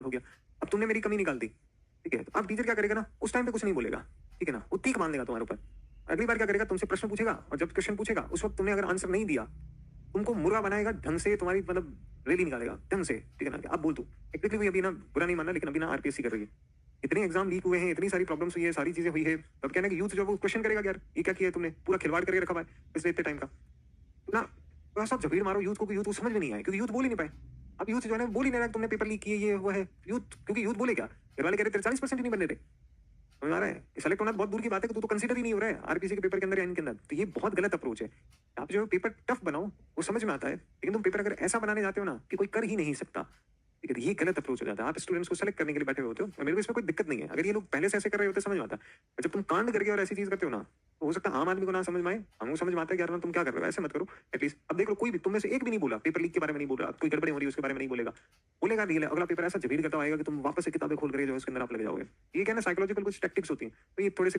हो गया। अब तुमने मेरी कमी निकाल दी, ठीक है, तो अब टीचर क्या करेगा ना, उस टाइम पे कुछ नहीं बोलेगा, ठीक है ना, वो तीक मान देगा तुम्हारे ऊपर। अगली बार क्या करेगा, तुमसे प्रश्न पूछेगा, और जब क्वेश्चन पूछेगा उस वक्त तुमने अगर आंसर नहीं दिया, तुमको मुर्गा बनाएगा ढंग से, तुम्हारी मतलब रैली निकालेगा ढंग से, ठीक है ना। अब बोल तू टेक्निकली अभी ना बुरा नहीं मानना, लेकिन अभी ना आरपीएससी कर रही है, इतने एग्जाम लीक हुए हैं, इतनी सारी प्रॉब्लम्स हुई है, सारी चीजें हुई है, तब कहना कि यूथ जो है वो क्वेश्चन करेगा कि यार ये क्या किया है तुमने, पूरा खिलवाड़ करके रखा हुआ है पिछले इतने टाइम का ना। थोड़ा सा झपीड़ मारो यूथ को, यूथ को समझ में नहीं आए, क्योंकि यूथ बोल ही नहीं पाए। अब यूथ जो है ना बोल ही नहीं रहा, तुमने पेपर लीक किए, ये वो है यूथ, क्योंकि यूथ बोले क्या, घर वाले कह रहे 40% ही नहीं बनने थे, समझ आ रहा है, सेलेक्ट होना बहुत दूर की बात है कि तू तो कंसीडर ही नहीं हो रहा है आरपीसी के पेपर के अंदर या इनके अंदर। तो ये बहुत गलत अप्रोच है। आप जो पेपर टफ बनाओ वो समझ में आता है, लेकिन तुम पेपर अगर ऐसा बनाने जाते हो ना कि कोई कर ही नहीं सकता, ठीक है, ये गलत अप्रोच हो जाता है। आप स्टूडेंट्स को सेलेक्ट करने के लिए बैठे हुए होते हो, और मेरे को इसमें कोई दिक्कत नहीं है, अगर ये लोग पहले से ऐसे कर रहे होते समझ में आता। और जब तुम कांड करके और ऐसी चीज करते हो ना, तो हो सकता है आम आदमी को ना समझ में आए, हमको समझ में आता है कि यार ना तुम क्या कर रहे हो, ऐसे मत करो एटलीस्ट। अब देख लो, कोई भी तुम में से एक भी नहीं बोला, पेपर लीक के बारे में नहीं बोल रहा, कोई गड़बड़ी हो रही है उसके बारे में नहीं बोलेगा, बोलेगा नहीं, अगला पेपर ऐसा जबीर करता आएगा कि तुम वापस से किताबें खोल कर जो है उसके अंदर आप लग जाओगे। ये क्या ना साइकोलॉजिकल कुछ टैक्टिक्स होती हैं, तो ये थोड़े से